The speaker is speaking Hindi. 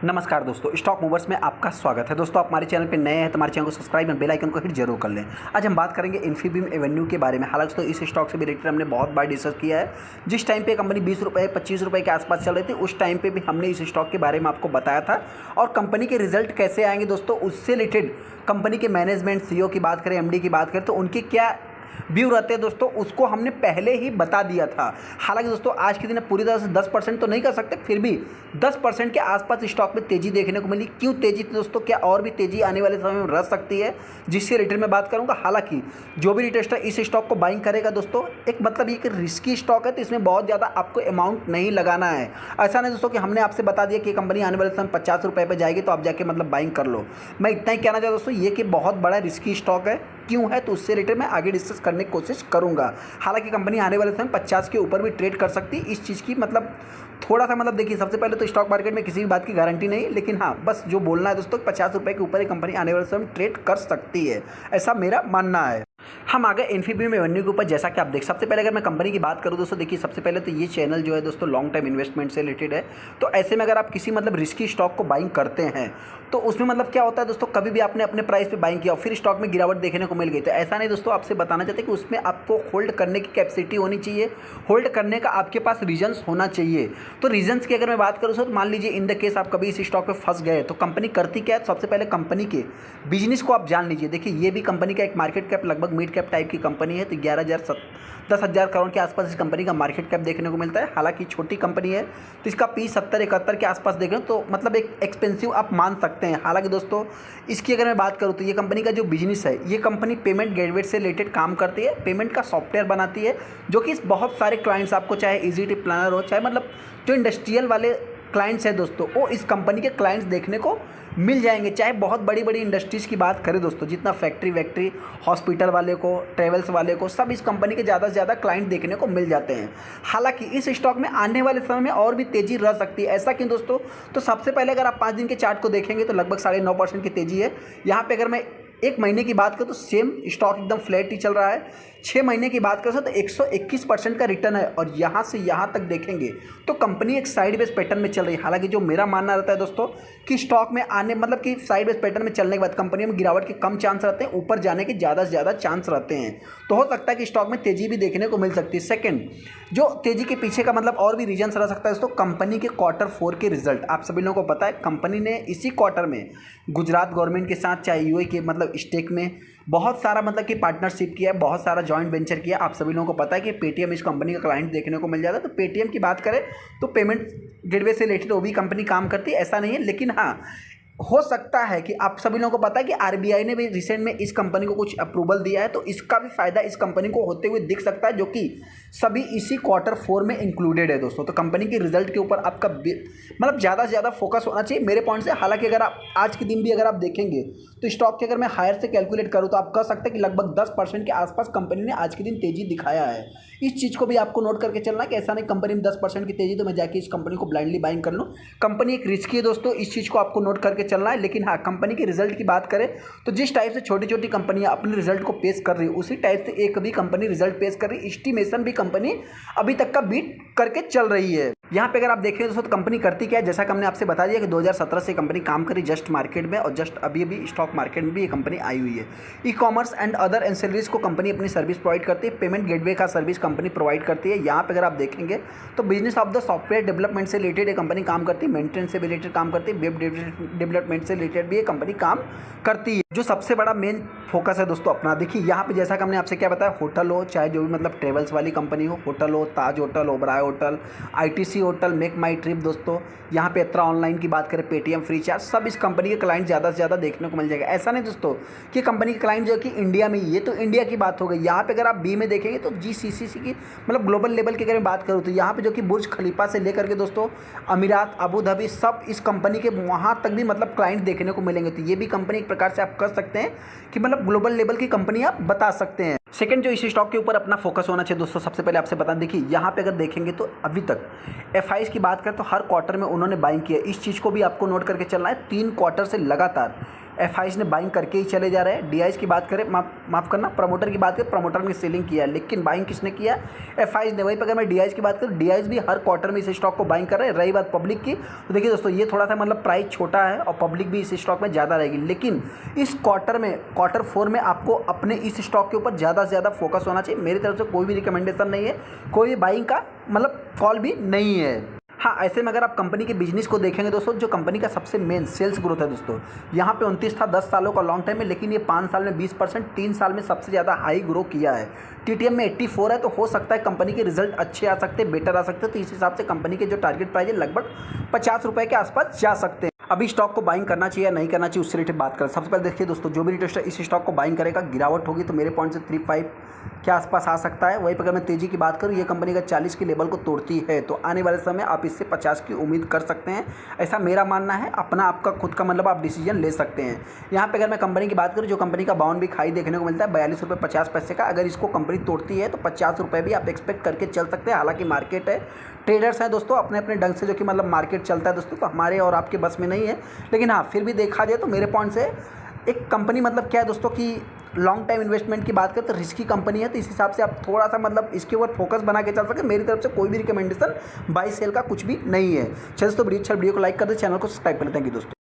नमस्कार दोस्तों, स्टॉक मूवर्स में आपका स्वागत है। दोस्तों, आप हमारे चैनल पे नए हैं तो हमारे चैनल को सब्सक्राइब और बेल आइकन को हिट जरूर कर लें। आज हम बात करेंगे इन्फीबीम एवेन्यू के बारे में। हालांकि दोस्तों, इस स्टॉक से भी रिलेटेड हमने बहुत बार डिस्कस किया है। जिस टाइम पे कंपनी 20 रुपये 25 रुपये के आसपास चल रही थी, उस टाइम पे भी हमने इस स्टॉक के बारे में आपको बताया था। और कंपनी के रिजल्ट कैसे आएंगे दोस्तों, उससे रिलेटेड कंपनी के मैनेजमेंट, सीईओ की बात करें, एमडी की बात करें, तो उनके क्या व्यू रहते हैं दोस्तों, उसको हमने पहले ही बता दिया था। हालांकि दोस्तों, आज के दिन पूरी तरह से 10% तो नहीं कर सकते, फिर भी 10% के आसपास स्टॉक में तेजी देखने को मिली। क्यों तेजी थी दोस्तों, क्या और भी तेजी आने वाले समय में रह सकती है, जिससे रिटेल में बात करूंगा। हालांकि जो भी रिटेलर इस स्टॉक को बाइंग करेगा दोस्तों, एक मतलब ये कि रिस्की स्टॉक है, तो इसमें बहुत ज़्यादा आपको अमाउंट नहीं लगाना है। ऐसा नहीं दोस्तों कि हमने आपसे बता दिया कि कंपनी आने वाले समय 50 रुपये पर जाएगी तो आप जाके मतलब बाइंग कर लो। मैं इतना ही कहना चाहता हूँ दोस्तों, ये कि बहुत बड़ा रिस्की स्टॉक है। क्यों है तो उससे रिलेटेड मैं आगे डिस्कस करने की कोशिश करूंगा। हालांकि कंपनी आने वाले समय 50 के ऊपर भी ट्रेड कर सकती है। इस चीज़ की मतलब थोड़ा सा मतलब देखिए, सबसे पहले तो स्टॉक मार्केट में किसी भी बात की गारंटी नहीं, लेकिन हाँ, बस जो बोलना है दोस्तों, 50 रुपये के ऊपर ही कंपनी आने वाले समय ट्रेड कर सकती है, ऐसा मेरा मानना है। हम आ गए इन्फीबीम एवेन्यू के ऊपर। जैसा कि आप देख, सबसे पहले अगर मैं कंपनी की बात करूं दोस्तों, देखिए सबसे पहले तो ये चैनल जो है दोस्तों लॉन्ग टाइम इन्वेस्टमेंट से रिलेटेड है। तो ऐसे में अगर आप किसी मतलब रिस्की स्टॉक को बाइंग करते हैं तो उसमें मतलब क्या होता है दोस्तों, कभी भी आपने अपने प्राइस पे बाइंग किया और फिर स्टॉक में गिरावट देखने को मिल गई, तो ऐसा नहीं दोस्तों, आपसे बताना चाहते कि उसमें आपको होल्ड करने की कैपेसिटी होनी चाहिए, होल्ड करने का आपके पास रीजन्स होना चाहिए। तो रीजन्स की अगर मैं बात करूँ तो मान लीजिए इन द केस आप कभी इस स्टॉक में फंस गए, तो कंपनी करती क्या है। सबसे पहले कंपनी के बिजनेस को आप जान लीजिए। देखिए, ये भी कंपनी का एक मार्केट कैप लगभग मिड कैप टाइप की कंपनी है, तो 10,000 करोड़ के आसपास इस कंपनी का मार्केट कैप देखने को मिलता है। हालांकि छोटी कंपनी है, तो इसका पी 70-71 के आसपास देखें तो मतलब एक एक्सपेंसिव आप मान सकते हैं। हालांकि दोस्तों, इसकी अगर मैं बात करूं तो ये कंपनी का जो बिजनेस है, ये कंपनी पेमेंट गेटवे से रिलेटेड काम करती है, पेमेंट का सॉफ्टवेयर बनाती है, जो कि बहुत सारे क्लाइंट्स आपको, चाहे इजी टिप प्लानर हो, चाहे मतलब जो इंडस्ट्रियल वाले क्लाइंट्स हैं दोस्तों, वो इस कंपनी के क्लाइंट्स देखने को मिल जाएंगे। चाहे बहुत बड़ी बड़ी इंडस्ट्रीज़ की बात करें दोस्तों, जितना फैक्ट्री हॉस्पिटल वाले को, ट्रेवल्स वाले को, सब इस कंपनी के ज़्यादा से ज़्यादा क्लाइंट देखने को मिल जाते हैं। हालांकि इस स्टॉक में आने वाले समय में और भी तेज़ी रह सकती है। ऐसा क्यों दोस्तों, तो सबसे पहले अगर आप 5 दिन के चार्ट को देखेंगे तो लगभग 9.5% की तेज़ी है। यहाँ पर अगर मैं 1 महीने की बात करूँ तो सेम स्टॉक एकदम फ्लैट ही चल रहा है। 6 महीने की बात करें तो 121% का रिटर्न है, और यहाँ से यहाँ तक देखेंगे तो कंपनी एक साइड बेस पैटर्न में चल रही है। हालांकि जो मेरा मानना रहता है दोस्तों कि स्टॉक में आने मतलब कि साइड बेस पैटर्न में चलने के बाद कंपनी में गिरावट के कम चांस रहते हैं, ऊपर जाने के ज़्यादा से ज़्यादा चांस रहते हैं। तो हो सकता है कि स्टॉक में तेज़ी भी देखने को मिल सकती है। सेकेंड, जो तेज़ी के पीछे का मतलब और भी रीजन रह सकता है दोस्तों, कंपनी के Q4 के रिजल्ट। आप सभी लोगों को पता है, कंपनी ने इसी क्वार्टर में गुजरात गवर्नमेंट के साथ, चाहे यूए के मतलब स्टेक में बहुत सारा मतलब कि पार्टनरशिप किया है, बहुत सारा जॉइंट वेंचर किया। आप सभी लोगों को पता है कि पेटीएम इस कंपनी का क्लाइंट देखने को मिल जाता है। तो पेटीएम की बात करें तो पेमेंट गेटवे से रिलेटेड वो भी कंपनी काम करती है, ऐसा नहीं है। लेकिन हाँ, हो सकता है कि आप सभी लोगों को पता है कि आरबीआई ने भी रिसेंट में इस कंपनी को कुछ अप्रूवल दिया है, तो इसका भी फायदा इस कंपनी को होते हुए दिख सकता है, जो कि सभी इसी Q4 में इंक्लूडेड है दोस्तों। तो कंपनी के रिजल्ट के ऊपर आपका मतलब ज़्यादा से ज़्यादा फोकस होना चाहिए मेरे पॉइंट से। हालांकि अगर आप आज के दिन भी अगर आप देखेंगे तो स्टॉक के अगर मैं हायर से कैलकुलेट करूँ तो आप कह सकते हैं कि लगभग 10% के आसपास कंपनी ने आज के दिन तेजी दिखाया है। इस चीज़ को भी आपको नोट करके चलना है कि ऐसा नहीं कंपनी में 10% की तेजी तो मैं जाके इस कंपनी को ब्लाइंडली बाइंग कर लूँ। कंपनी एक रिस्की है दोस्तों, इस चीज़ को आपको नोट करके चलना है। लेकिन हाँ, कंपनी के रिजल्ट की बात करें तो जिस टाइप से छोटी छोटी कंपनियां अपने रिजल्ट को पेश कर रही है, उसी टाइप से एक भी कंपनी रिजल्ट पेश कर रही है। एस्टिमेशन भी कंपनी अभी तक का बीट करके चल रही है। यहाँ पे अगर आप देखें दोस्तों तो कंपनी करती क्या है, जैसा कि हमने आपसे बता दिया कि 2017 से कंपनी काम करी जस्ट मार्केट में, और जस्ट अभी अभी स्टॉक मार्केट में भी ये कंपनी आई हुई है। ई कॉमर्स एंड अदर एंसेलरीज को कंपनी अपनी सर्विस प्रोवाइड करती है। पेमेंट गेटवे का सर्विस कंपनी प्रोवाइड करती है। यहाँ पे अगर आप देखेंगे तो business of the software development से रिलेटेड ये कंपनी काम करती है, मेंटेनेंस से रिलेटेड काम करती है, वेब डेवलपमेंट से रिलेटेड भी ये कंपनी काम करती है। जो सबसे बड़ा मेन फोकस है दोस्तों अपना, देखिए यहाँ पे जैसा कि हमने आपसे क्या बताया, होटल हो, चाहे जो भी मतलब ट्रेवल्स वाली कंपनी हो, होटल हो, Taj hotel, Oberoi hotel, ITC hotel, make my trip दोस्तों, यहाँ पे यात्रा ऑनलाइन की बात करें, पेटीएम फ्री चार्ज, सब इस कंपनी के क्लाइंट ज़्यादा से ज़्यादा देखने को मिल जाएगा। ऐसा नहीं दोस्तों कि कंपनी के क्लाइंट जो कि इंडिया में, ये तो इंडिया की बात हो गई। यहाँ पे अगर आप बी में देखेंगे तो जीसीसी की मतलब ग्लोबल लेवल की अगर मैं बात करूँ तो यहाँ पे जो कि बुर्ज खलीफा से लेकर के दोस्तों अमीरात, अबू धाबी, सब इस कंपनी के वहाँ तक भी मतलब क्लाइंट देखने को मिलेंगे। तो ये भी कंपनी एक प्रकार से आप कर सकते हैं कि मतलब ग्लोबल लेवल की कंपनी आप बता सकते हैं। सेकंड, जो इस स्टॉक के ऊपर अपना फोकस होना चाहिए दोस्तों, सबसे पहले आपसे बता, देखिए यहाँ पे अगर देखेंगे तो अभी तक एफआईज की बात करें तो हर क्वार्टर में उन्होंने बाइंग किया। इस चीज़ को भी आपको नोट करके चलना है। 3 क्वार्टर से लगातार एफआईज ने बाइंग करके ही चले जा रहे हैं। डीआईज की बात करें, माफ़ करना, प्रमोटर की बात करें, प्रमोटर ने सेलिंग किया है, लेकिन बाइंग किसने किया? एफआईज ने। वहीं पर अगर मैं डीआईज की बात करूँ, डीआईज भी हर क्वार्टर में इस स्टॉक को बाइंग कर रहे हैं। रही बात पब्लिक की, तो देखिए दोस्तों, ये थोड़ा सा मतलब प्राइस छोटा है और पब्लिक भी इस स्टॉक में ज़्यादा रहेगी, लेकिन इस क्वार्टर में, क्वार्टर 4 में आपको अपने इस स्टॉक के ऊपर ज़्यादा से ज़्यादा फोकस होना चाहिए। मेरी तरफ से कोई भी रिकमेंडेशन नहीं है, कोई भी बाइंग का मतलब कॉल भी नहीं है। हाँ, ऐसे में अगर आप कंपनी के बिजनेस को देखेंगे दोस्तों, जो कंपनी का सबसे मेन सेल्स ग्रोथ है दोस्तों, यहाँ पे 29 था 10 सालों का लॉन्ग टाइम में, लेकिन ये 5 साल में 20%, 3 साल में सबसे ज़्यादा हाई ग्रो किया है। टीटीएम में 84 है, तो हो सकता है कंपनी के रिजल्ट अच्छे आ सकते हैं, बेटर आ सकते हैं। तो इस हिसाब से कंपनी के जो टारगेट प्राइस है लगभग 50 रुपये के आसपास जा सकते हैं। अभी स्टॉक को बाइंग करना चाहिए या नहीं करना चाहिए, उससे रिलेटेड बात करें। सबसे पहले देखिए दोस्तों, जो भी इन्वेस्टर इस स्टॉक को बाइंग करेगा, गिरावट होगी तो मेरे पॉइंट से 35 के आसपास आ सकता है। वहीं पर अगर मैं तेजी की बात करूँ, ये कंपनी अगर 40 के लेवल को तोड़ती है तो आने वाले समय आप इससे 50 की उम्मीद कर सकते हैं, ऐसा मेरा मानना है। अपना आपका खुद का मतलब आप डिसीजन ले सकते हैं। यहाँ पे अगर मैं कंपनी की बात करूँ, जो कंपनी का बाउंड भी खाई देखने को मिलता है 42 रुपये 50 पैसे का, अगर इसको कंपनी तोड़ती है तो 50 रुपये भी आप एक्सपेक्ट करके चल सकते हैं। हालांकि मार्केट है, ट्रेडर्स हैं दोस्तों, अपने अपने ढंग से जो कि मतलब मार्केट चलता है दोस्तों, तो हमारे और आपके बस में नहीं है। लेकिन हाँ, फिर भी देखा जाए तो मेरे पॉइंट से एक कंपनी मतलब क्या है दोस्तों कि लॉन्ग टाइम इन्वेस्टमेंट की बात करें तो रिस्की कंपनी है, तो इस हिसाब से आप थोड़ा सा मतलब इसके ऊपर फोकस बना के चल सके। मेरी तरफ से कोई भी रिकमेंडेशन बाई सेल का कुछ भी नहीं है। चलिए दोस्तों, वीडियो को लाइक कर दे, चैनल को सब्सक्राइब कर लें। थैंक यू दोस्तों।